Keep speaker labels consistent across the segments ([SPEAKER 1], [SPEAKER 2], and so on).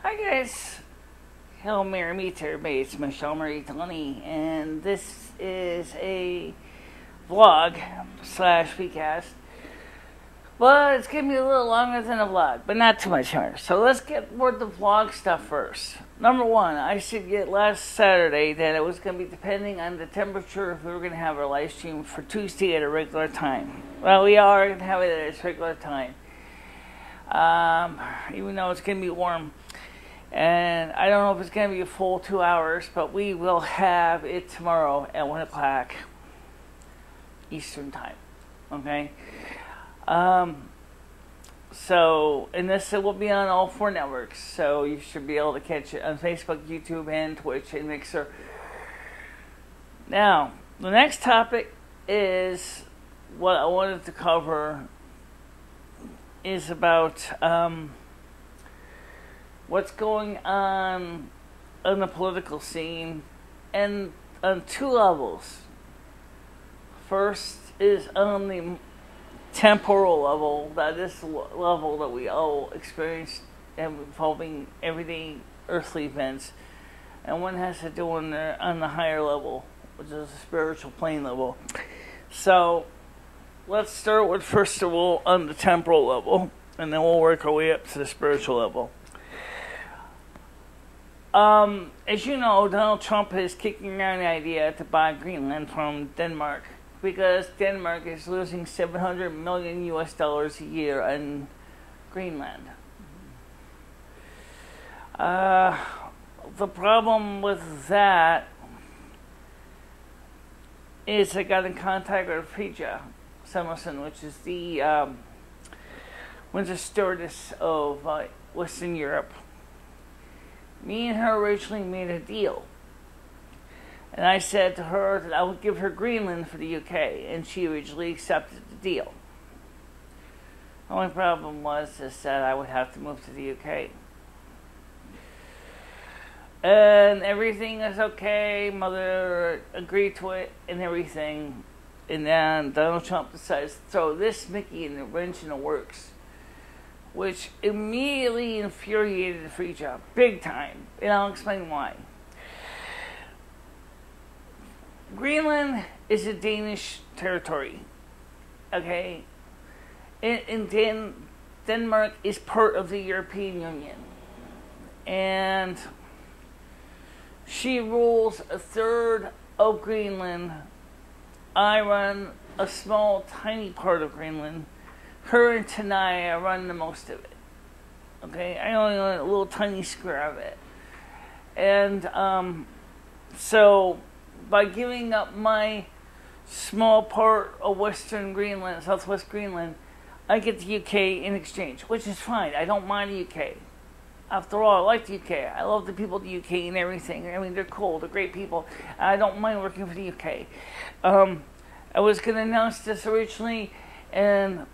[SPEAKER 1] Hi guys, hello Mary meets everybody, it's MicheleMarieDalene, and this is a vlog slash recast, but it's going to be a little longer than a vlog, but not too much longer. So let's get more the vlog stuff first. Number one, I said last Saturday that it was going to be depending on the temperature if we were going to have our live stream for Tuesday at a regular time. Well, we are going to have it at its regular time, even though it's going to be warm. And I don't know if it's going to be a full 2 hours, but we will have it tomorrow at 1 o'clock Eastern time. Okay? And this will be on all 4 networks, so you should be able to catch it on Facebook, YouTube, and Twitch, and Mixer. Now, the next topic is what I wanted to cover is about what's going on the political scene, and on 2 levels. First is on the temporal level, that is the level that we all experience involving everyday earthly events, and one has to do on the higher level, which is the spiritual plane level. So let's start with, first of all, on the temporal level, and then we'll work our way up to the spiritual level. As you know, Donald Trump is kicking around the idea to buy Greenland from Denmark because Denmark is losing $700 million US a year on Greenland. The problem with that is I got in contact with Frida Samuelson, which is the Winter Stewardess of Western Europe. Me and her originally made a deal. And I said to her that I would give her Greenland for the UK, and she originally accepted the deal. The only problem was that I would have to move to the UK. And everything is okay, Mother agreed to it and everything. And then Donald Trump decides to throw this Mickey in the wrench in the works, which immediately infuriated the free job, big time, and I'll explain why. Greenland is a Danish territory, okay? Denmark is part of the European Union, and she rules a third of Greenland. I run a small, tiny part of Greenland. Her and Tanaya run the most of it. Okay, I only own a little tiny square of it. And so by giving up my small part of Western Greenland, Southwest Greenland, I get the UK in exchange, which is fine. I don't mind the UK. After all, I like the UK. I love the people of the UK and everything. I mean, they're cool. They're great people. I don't mind working for the UK. I was going to announce this originally, and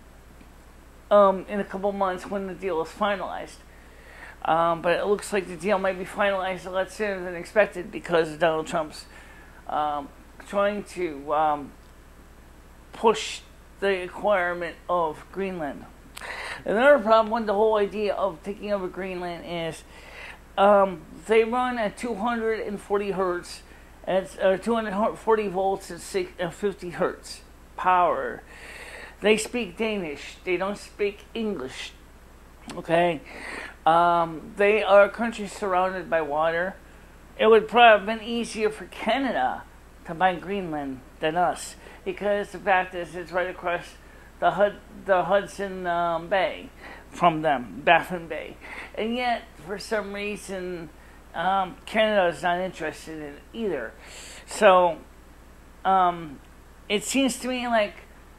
[SPEAKER 1] in a couple months when the deal is finalized. But it looks like the deal might be finalized a lot sooner than expected because of Donald Trump's trying to push the acquirement of Greenland. Another problem with the whole idea of taking over Greenland is they run at 240 hertz, and 240 volts at 50 hertz power. They speak Danish. They don't speak English. Okay? They are a country surrounded by water. It would probably have been easier for Canada to buy Greenland than us, because the fact is it's right across the Hudson Bay from them, Baffin Bay. And yet, for some reason, Canada is not interested in it either. So, it seems to me like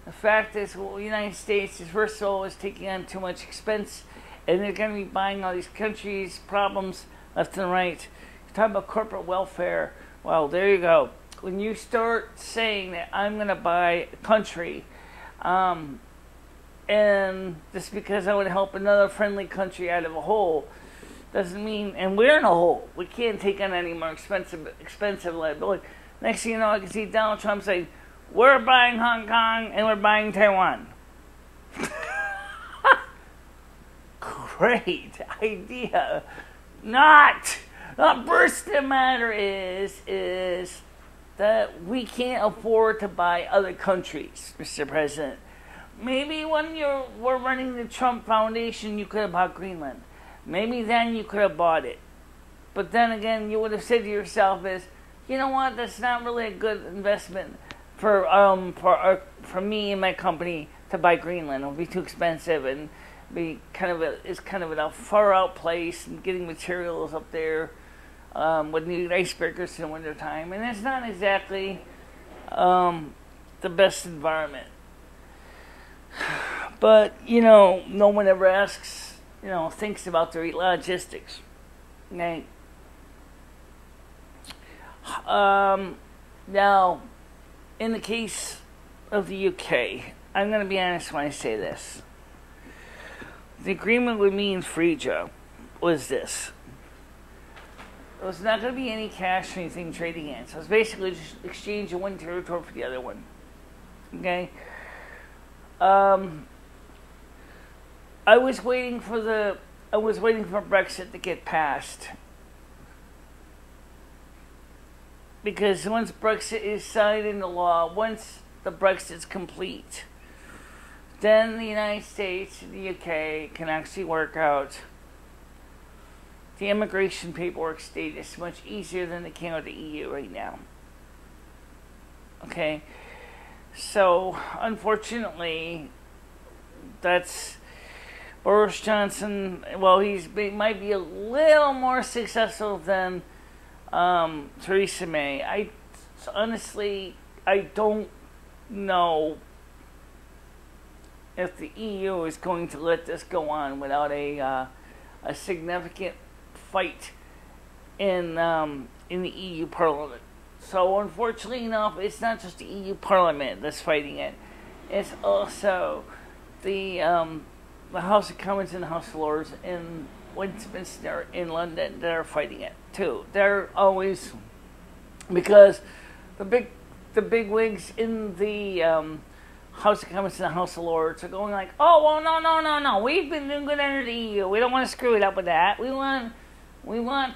[SPEAKER 1] the fact is, the United States is, first of all, is taking on too much expense, and they're going to be buying all these countries' problems left and right. You talk about corporate welfare. Well, there you go. When you start saying that I'm going to buy a country, and just because I want to help another friendly country out of a hole, doesn't mean, and we're in a hole. We can't take on any more expensive liability. Next thing you know, I can see Donald Trump saying, we're buying Hong Kong and we're buying Taiwan. Great idea. not. The first of the matter is that we can't afford to buy other countries, Mr. President. Maybe when you were running the Trump Foundation, you could have bought Greenland. Maybe then you could have bought it. But then again, you would have said to yourself you know what, that's not really a good investment for me and my company to buy Greenland. It'll be too expensive and be kind of a far out place, and getting materials up there would need icebreakers in the wintertime, and it's not exactly the best environment. But no one ever thinks about the logistics. Okay. Now, in the case of the UK, I'm going to be honest when I say this. The agreement with me and Frisia was this. There was not going to be any cash or anything trading in. So it's basically just exchange of one territory for the other one. Okay? I was waiting for Brexit to get passed. Because once Brexit is signed into law, once the Brexit's complete, then the United States and the UK can actually work out the immigration paperwork status much easier than they can with the EU right now. Okay? So, unfortunately, that's Boris Johnson. Well, he might be a little more successful than Theresa May. Honestly, I don't know if the EU is going to let this go on without a significant fight in the EU Parliament. So unfortunately enough, it's not just the EU Parliament that's fighting it. It's also the House of Commons and the House of Lords in Westminster in London that are fighting it too. They're always, because the big wigs in the House of Commons and the House of Lords are going like, oh well, no, we've been doing good under the EU. We don't want to screw it up with that. We want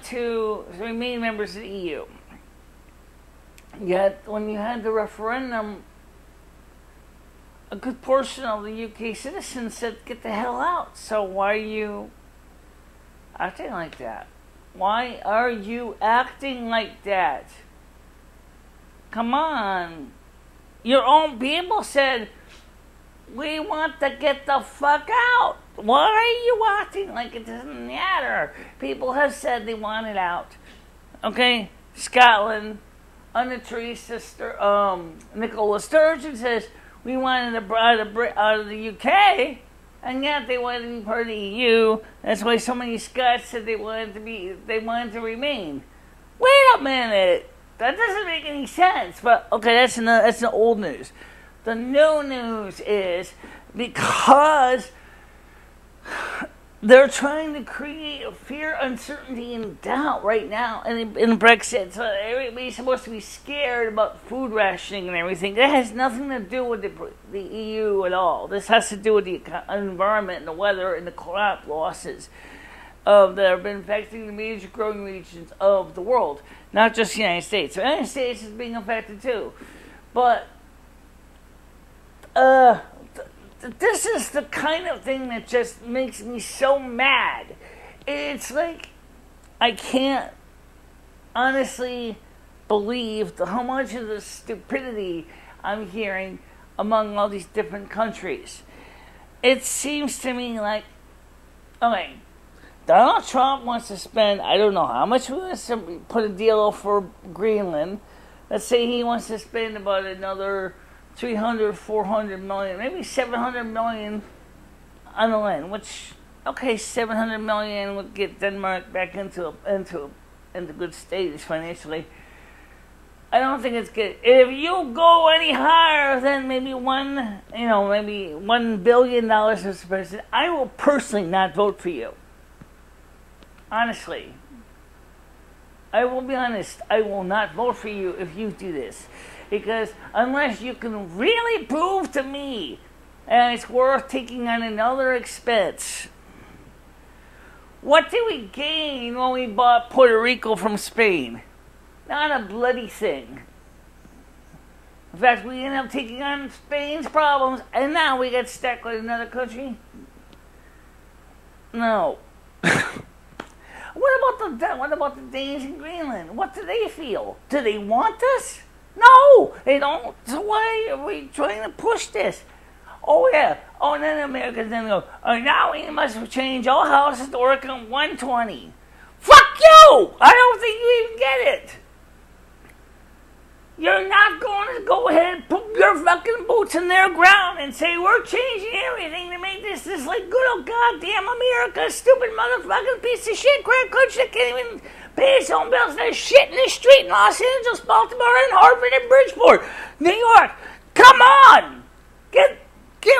[SPEAKER 1] to remain members of the EU. Yet when you had the referendum, a good portion of the UK citizens said, get the hell out. So why are you acting like that? Why are you acting like that? Come on. Your own people said, we want to get the fuck out. Why are you acting like it doesn't matter? People have said they want it out. Okay? Scotland, under Theresa Nicola Sturgeon says, we wanted to out of the UK, and yet they wanted to be part of the EU. That's why so many Scots said they wanted to remain. Wait a minute. That doesn't make any sense. But okay, that's the old news. The new news is because they're trying to create fear, uncertainty, and doubt right now in Brexit. So everybody's supposed to be scared about food rationing and everything. That has nothing to do with the EU at all. This has to do with the environment and the weather and the crop losses that have been affecting the major growing regions of the world. Not just the United States. The United States is being affected too. But this is the kind of thing that just makes me so mad. It's like I can't honestly believe how much of the stupidity I'm hearing among all these different countries. It seems to me like, okay, Donald Trump wants to spend, I don't know how much, he wants to put a deal for Greenland. Let's say he wants to spend about another 300, 400 million, maybe 700 million on the land, which, okay, 700 million would get Denmark back into good state financially. I don't think it's good. If you go any higher than maybe $1 billion, Mr. President, I will personally not vote for you. Honestly. I will be honest, I will not vote for you if you do this. Because unless you can really prove to me and it's worth taking on another expense What did we gain when we bought Puerto Rico from Spain? Not a bloody thing. In fact, we ended up taking on Spain's problems, and now we get stuck with another country? No. What about the Danes in Greenland? What do they feel? Do they want us? No, they don't. So why are we trying to push this? Oh yeah. Oh, and then the Americans then go, oh, now we must change all houses to work on 120. Fuck you! I don't think you even get it. You're not going to go ahead and put your fucking boots in their ground and say, we're changing everything to make this like good old goddamn America, stupid motherfucking piece of shit crap country that can't even pay its own bills. There's shit in the street in Los Angeles, Baltimore, and Harvard, and Bridgeport, New York. Come on! Get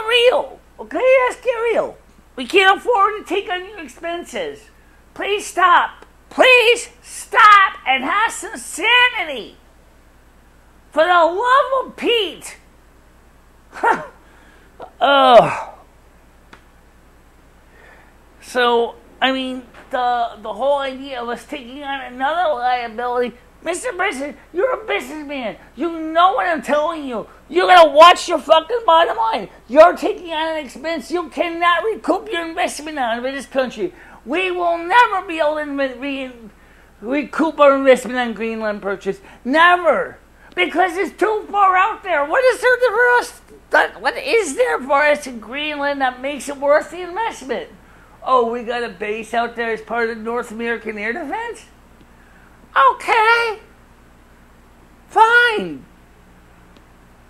[SPEAKER 1] real. Okay, let's get real. We can't afford to take on your expenses. Please stop. Please stop and have some sanity. For the love of Pete. Oh. So, I mean, the whole idea of us taking on another liability. Mr. President, you're a businessman. You know what I'm telling you. You gotta watch your fucking bottom line. You're taking on an expense you cannot recoup your investment out of in this country. We will never be able to recoup our investment on Greenland purchase. Never. Because it's too far out there. What is there for us? What is there for us in Greenland that makes it worth the investment? Oh, we got a base out there as part of the North American Air Defense? Okay. Fine.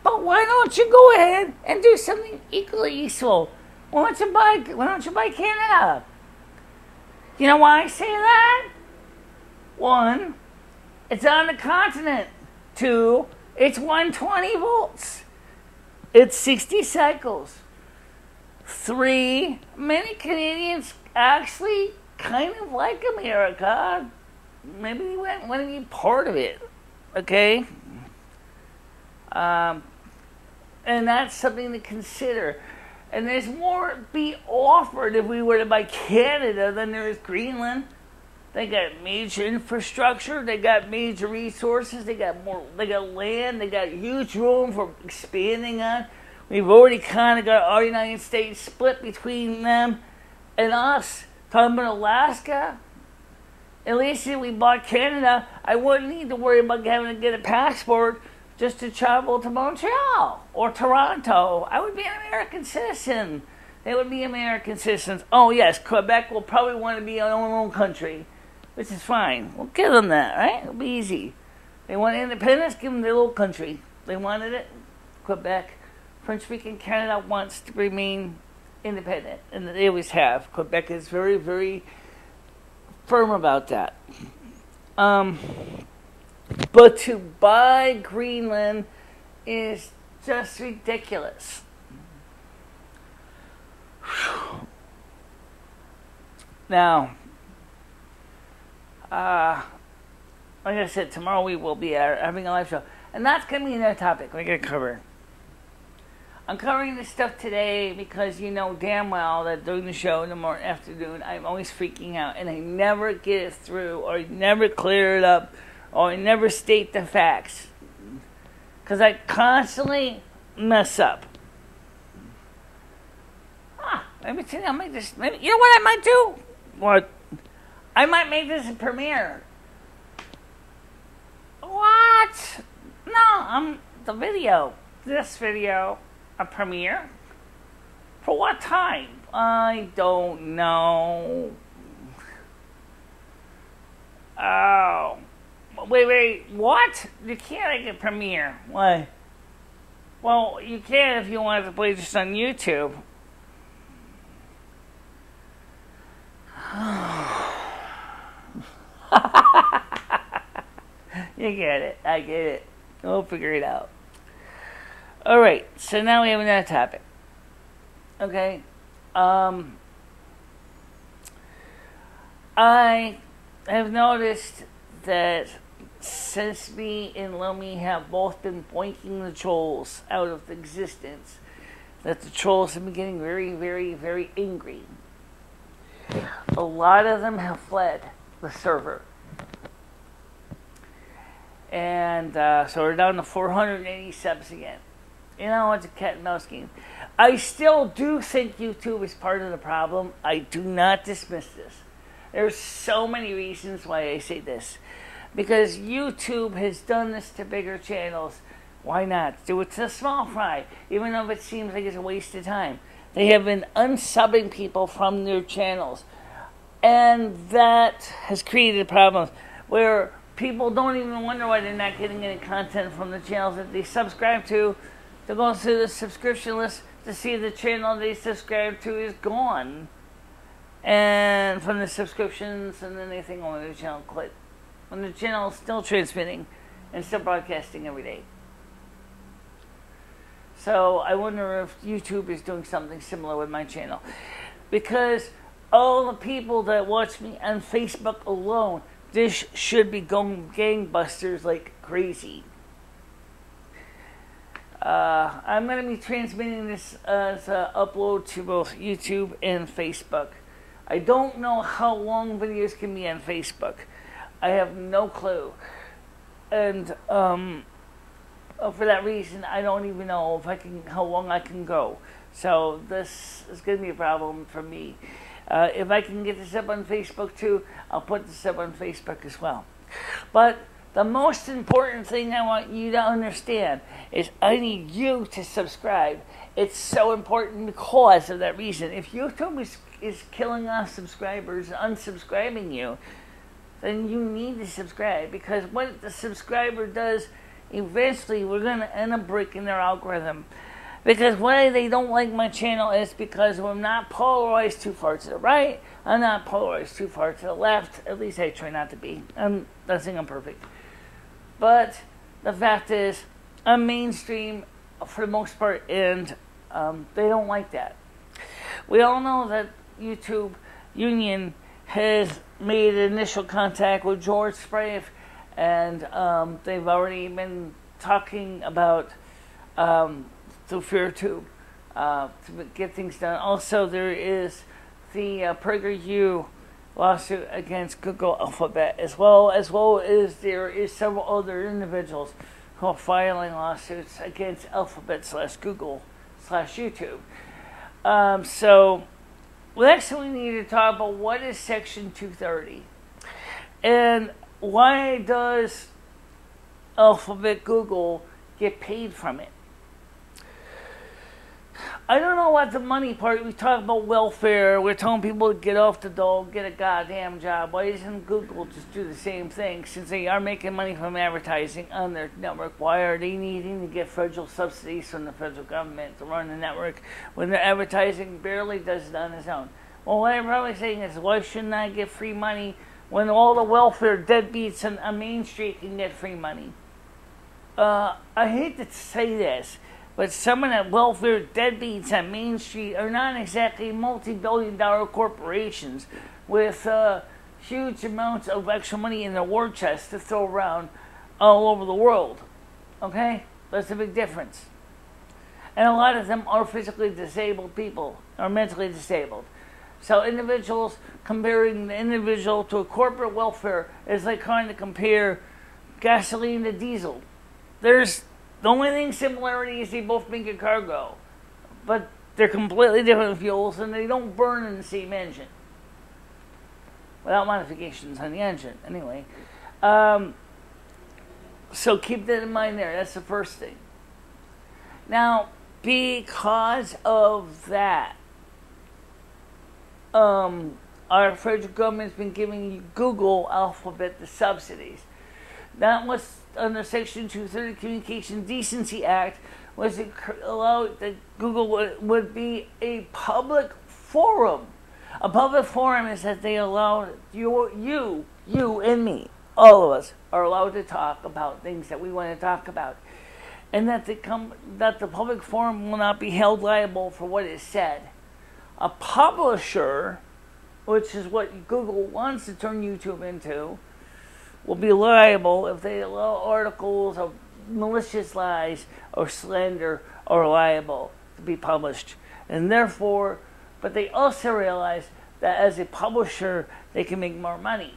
[SPEAKER 1] But why don't you go ahead and do something equally useful? Why don't you buy Canada? You know why I say that? 1, it's on the continent. 2, it's 120 volts. It's 60 cycles. 3, many Canadians actually kind of like America. Maybe they want to be part of it. Okay? And that's something to consider. And there's more be offered if we were to buy Canada than there is Greenland. They got major infrastructure. They got major resources. They got land. They got huge room for expanding on. We've already kind of got our United States split between them and us. Talking about Alaska. At least if we bought Canada, I wouldn't need to worry about having to get a passport just to travel to Montreal or Toronto. I would be an American citizen. They would be American citizens. Oh yes, Quebec will probably want to be our own country. Which is fine. We'll give them that, right? It'll be easy. They want independence, give them their little country. They wanted it. Quebec. French-speaking Canada wants to remain independent. And they always have. Quebec is very, very firm about that. But to buy Greenland is just ridiculous. Now, like I said, tomorrow we will be having a live show. And that's going to be another topic we're going to cover. I'm covering this stuff today because you know damn well that during the show in the morning, afternoon, I'm always freaking out. And I never get it through, or I never clear it up, or I never state the facts. Because I constantly mess up. Maybe today I'll make this, maybe, you know what I might do? What? I might make this a premiere. What? No, this video, a premiere? For what time? I don't know. Oh. Wait, what? You can't make a premiere. Why? Well, you can if you want to play this on YouTube. You get it. I get it. We'll figure it out. Alright, so now we have another topic. Okay. I have noticed that since me and Lomi have both been boinking the trolls out of existence, that the trolls have been getting very, very, very angry. A lot of them have fled the server. And so we're down to 480 subs again. You know, it's a cat and mouse game. I still do think YouTube is part of the problem. I do not dismiss this. There's so many reasons why I say this. Because YouTube has done this to bigger channels. Why not? Do it to small fry, even though it seems like it's a waste of time. They have been unsubbing people from their channels. And that has created problems where people don't even wonder why they're not getting any content from the channels that they subscribe to. They're going through the subscription list to see the channel they subscribe to is gone. And from the subscriptions, and then they think, oh, the channel quit. When the channel is still transmitting and still broadcasting every day. So I wonder if YouTube is doing something similar with my channel. Because all the people that watch me on Facebook alone, this should be going gangbusters like crazy. I'm going to be transmitting this as an upload to both YouTube and Facebook. I don't know how long videos can be on Facebook. I have no clue. And for that reason, I don't even know how long I can go. So this is going to be a problem for me. If I can get this up on Facebook too, I'll put this up on Facebook as well. But the most important thing I want you to understand is I need you to subscribe. It's so important because of that reason. If YouTube is killing off subscribers, unsubscribing you, then you need to subscribe. Because what the subscriber does, eventually we're going to end up breaking their algorithm. Because why they don't like my channel is because I'm not polarized too far to the right. I'm not polarized too far to the left. At least I try not to be. I'm not saying I'm perfect. But the fact is, I'm mainstream for the most part, and they don't like that. We all know that YouTube Union has made initial contact with George Sprave, and they've already been talking about through FearTube to get things done. Also, there is the PragerU lawsuit against Google Alphabet, as well as there is several other individuals who are filing lawsuits against Alphabet/Google/YouTube. So next we need to talk about what is Section 230 and why does Alphabet Google get paid from it. I don't know what the money part, we talk about welfare, we're telling people to get off the dole, get a goddamn job. Why doesn't Google just do the same thing? Since they are making money from advertising on their network, why are they needing to get federal subsidies from the federal government to run the network when their advertising barely does it on its own? Well, what I'm probably saying is, why shouldn't I get free money when all the welfare deadbeats on Main Street can get free money? I hate to say this, but some of the welfare deadbeats on Main Street are not exactly multi-billion-dollar corporations with huge amounts of extra money in their war chest to throw around all over the world. Okay? That's a big difference. And a lot of them are physically disabled people, or mentally disabled. So individuals, comparing the individual to a corporate welfare is like trying to compare gasoline to diesel. The only thing similarity is they both make a car go. But they're completely different fuels and they don't burn in the same engine. Without modifications on the engine, anyway. So keep that in mind there. That's the first thing. Now, because of that, our federal government's been giving Google Alphabet the subsidies. That was under Section 230 Communication Decency Act, was it allowed that Google would be a public forum. A public forum is that they allow you and me, all of us, are allowed to talk about things that we want to talk about. And that the public forum will not be held liable for what is said. A publisher, which is what Google wants to turn YouTube into, will be liable if they allow articles of malicious lies or slander or libel to be published. And therefore, but they also realize that as a publisher, they can make more money.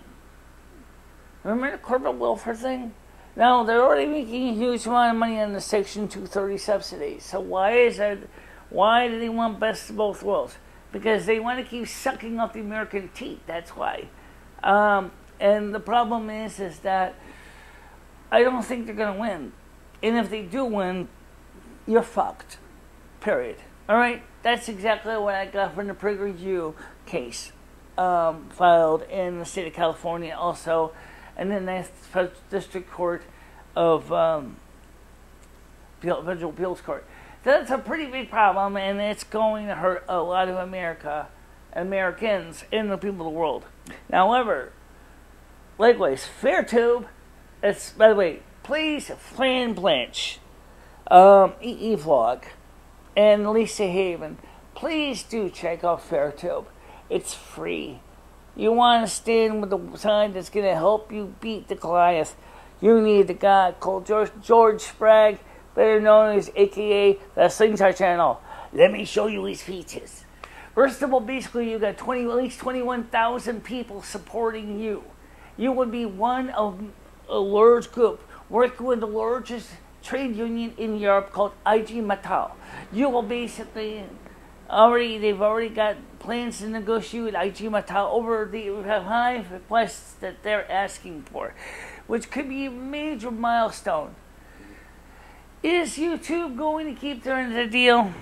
[SPEAKER 1] Remember the corporate welfare thing? Now, they're already making a huge amount of money on the Section 230 subsidies. So why is that? Why do they want best of both worlds? Because they want to keep sucking off the American teeth. That's why. And the problem is that I don't think they're going to win. And if they do win, you're fucked. Period. All right? That's exactly what I got from the PragerU case filed in the state of California also. And then the District Court of Federal Appeals Court. That's a pretty big problem, and it's going to hurt a lot of Americans, and the people of the world. However, likewise, FairTube, it's, by the way, please, Fran Blanche, EE Vlog, and Lisa Haven, please do check out FairTube. It's free. You want to stand with the side that's going to help you beat the Goliath. You need the guy called George Sprague, better known as AKA the Slingshot Channel. Let me show you his features. First of all, basically, you got at least 21,000 people supporting you. You would be one of a large group working with the largest trade union in Europe called IG Metall. You will basically they've already got plans to negotiate with IG Metall over the high requests that they're asking for, which could be a major milestone. Is YouTube going to keep their end of the deal?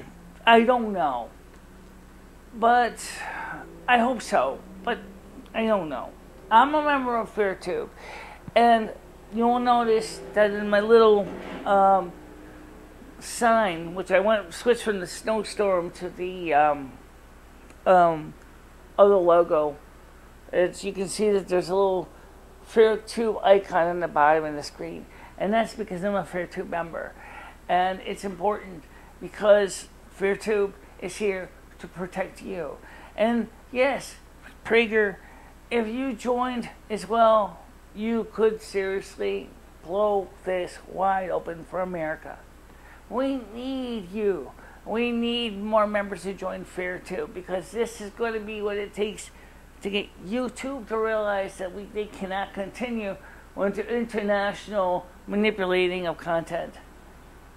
[SPEAKER 1] I don't know. But I hope so. But I don't know. I'm a member of FairTube. And you'll notice that in my little sign, which I switched from the snowstorm to the other logo, you can see that there's a little FairTube icon on the bottom of the screen. And that's because I'm a FairTube member. And it's important because FairTube is here to protect you. And yes, Prager, if you joined as well, you could seriously blow this wide open for America. We need you. We need more members to join FairTube because this is going to be what it takes to get YouTube to realize that they cannot continue with the international manipulating of content.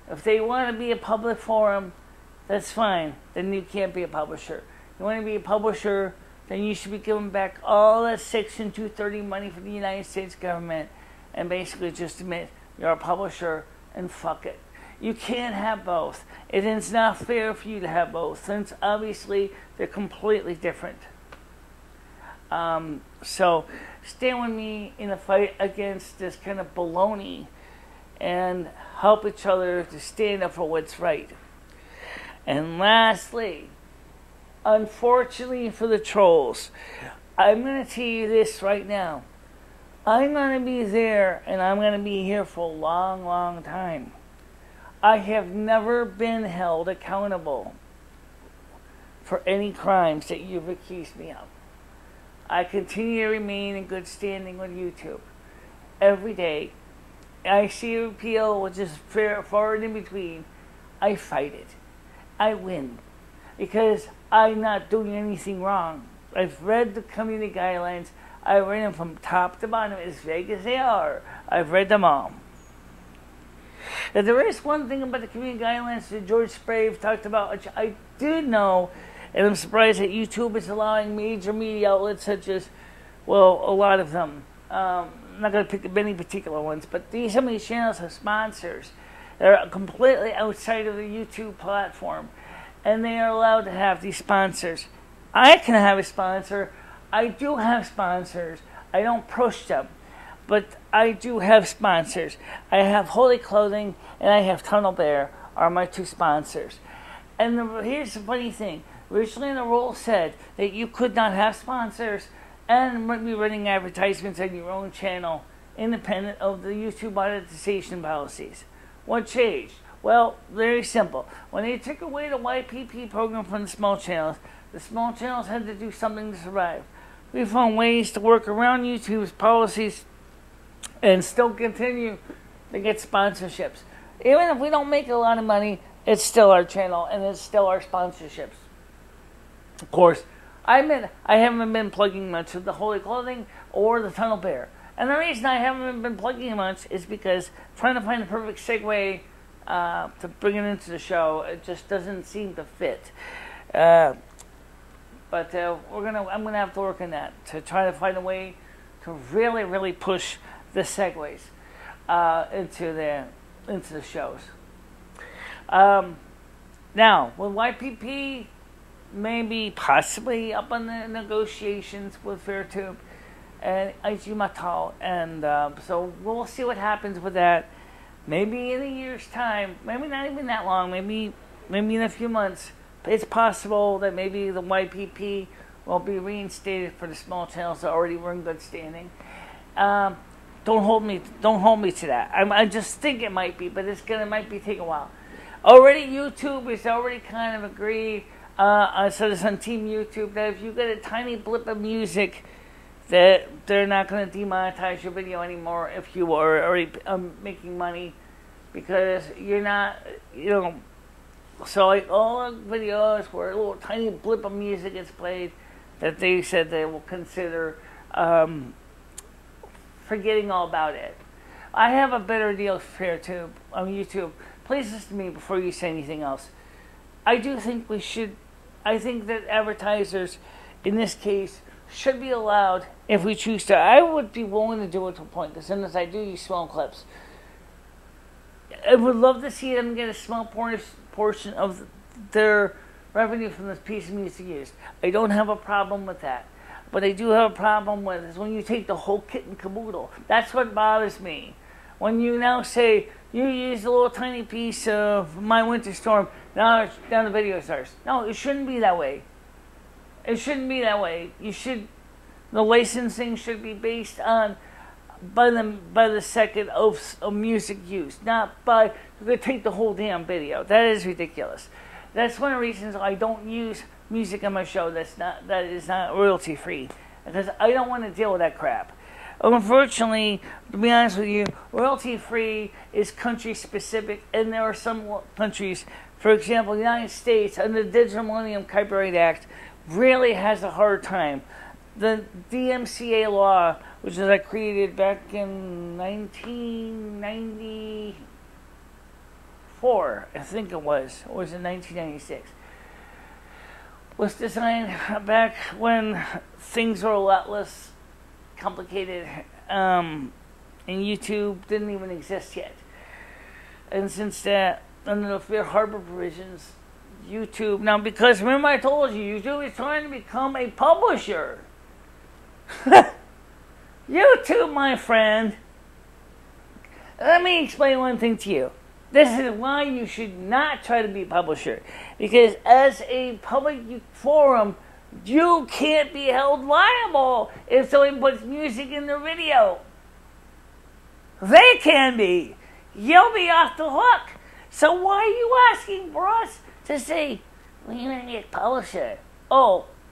[SPEAKER 1] If they want to be a public forum, that's fine. Then you can't be a publisher. You want to be a publisher, then you should be giving back all that Section 230 money from the United States government and basically just admit you're a publisher and fuck it. You can't have both. It is not fair for you to have both, since obviously they're completely different. So stand with me in the fight against this kind of baloney and help each other to stand up for what's right. And lastly, unfortunately for the trolls, I'm going to tell you this right now. I'm going to be there, and I'm going to be here for a long, long time. I have never been held accountable for any crimes that you've accused me of. I continue to remain in good standing with YouTube. Every day, I see a appeal, which is far and in between. I fight it. I win. Because I'm not doing anything wrong. I've read the community guidelines. I've read them from top to bottom, as vague as they are. I've read them all. Now, there is one thing about the community guidelines that George Sprague talked about, which I do know, and I'm surprised that YouTube is allowing major media outlets such as, well, a lot of them. I'm not going to pick many particular ones, but some of these channels have sponsors. They're completely outside of the YouTube platform, and they are allowed to have these sponsors. I can have a sponsor. I do have sponsors. I don't push them, but I do have sponsors. I have Holy Clothing, and I have Tunnel Bear are my two sponsors. And here's the funny thing. Originally, the rule said that you could not have sponsors and be running advertisements on your own channel, independent of the YouTube monetization policies. What changed? Well, very simple. When they took away the YPP program from the small channels had to do something to survive. We found ways to work around YouTube's policies and still continue to get sponsorships. Even if we don't make a lot of money, it's still our channel and it's still our sponsorships. Of course, I admit I haven't been plugging much of the Holy Clothing or the Tunnel Bear. And the reason I haven't been plugging much is because trying to find the perfect segue to bring it into the show, it just doesn't seem to fit. But I'm gonna have to work on that to try to find a way to really, really push the segues into the shows. Now, with YPP maybe possibly up on the negotiations with Fairtube and Ichimatal, and so we'll see what happens with that. Maybe in a year's time, maybe not even that long, maybe in a few months, it's possible that maybe the YPP will be reinstated for the small channels that already were in good standing. Don't hold me to that. I just think it might be, but might be taking a while. Already YouTube is already kind of agreed. So it's on Team YouTube that if you get a tiny blip of music, that they're not going to demonetize your video anymore if you are already making money, because you're not, so like all the videos where a little tiny blip of music is played, that they said they will consider forgetting all about it. I have a better deal for YouTube. Please listen to me before you say anything else. I think that advertisers, in this case, should be allowed, if we choose to. I would be willing to do it to a point, because sometimes I do use small clips. I would love to see them get a small portion of their revenue from this piece of music used. I don't have a problem with that. But I do have a problem with is when you take the whole kit and caboodle. That's what bothers me. When you now say, you used a little tiny piece of My Winter Storm, now the video starts. No, it shouldn't be that way. It shouldn't be that way. The licensing should be based on by the second of music used, not by they take the whole damn video. That is ridiculous. That's one of the reasons I don't use music on my show that is not royalty free, because I don't want to deal with that crap. Unfortunately, to be honest with you, royalty free is country specific, and there are some countries, for example, the United States, under the Digital Millennium Copyright Act, really has a hard time. The DMCA law, which was created back in 1994, I think it was, or was it 1996, was designed back when things were a lot less complicated, and YouTube didn't even exist yet. And since that, under the Fair Harbor provisions, YouTube, now because remember I told you, YouTube is trying to become a publisher. YouTube, my friend, let me explain one thing to you. This is why you should not try to be a publisher. Because as a public forum, you can't be held liable if someone puts music in their video. They can be. You'll be off the hook. So why are you asking for us to say, well, you're going to be a publisher?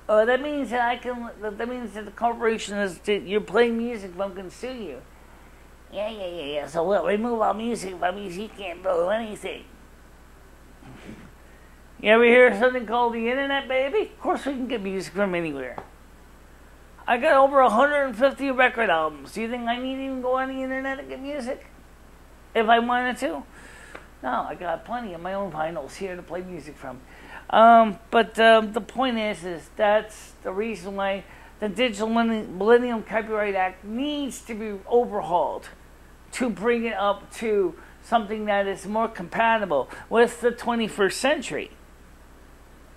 [SPEAKER 1] That means that that means that the corporation you're playing music from can sue you. Yeah. So we'll remove all music from you so you can't do anything. You ever hear something called the internet, baby? Of course we can get music from anywhere. I got over 150 record albums. Do you think I need to even go on the internet to get music? If I wanted to? No, I got plenty of my own vinyls here to play music from. But the point is that's the reason why the Digital Millennium Copyright Act needs to be overhauled to bring it up to something that is more compatible with the 21st century.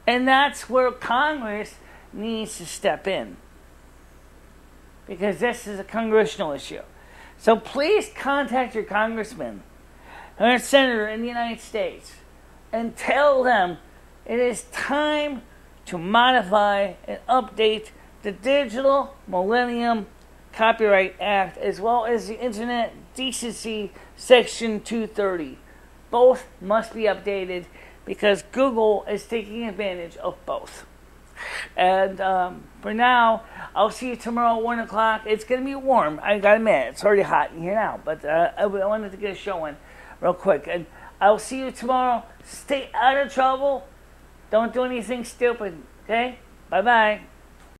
[SPEAKER 1] And that's where Congress needs to step in, because this is a congressional issue. So please contact your congressman or senator in the United States and tell them it is time to modify and update the Digital Millennium Copyright Act, as well as the Internet Decency Section 230. Both must be updated because Google is taking advantage of both. And for now, I'll see you tomorrow at 1 o'clock. It's going to be warm. I got to admit, it's already hot in here now. But I wanted to get a show in real quick. And I'll see you tomorrow. Stay out of trouble. Don't do anything stupid. Okay? Bye-bye.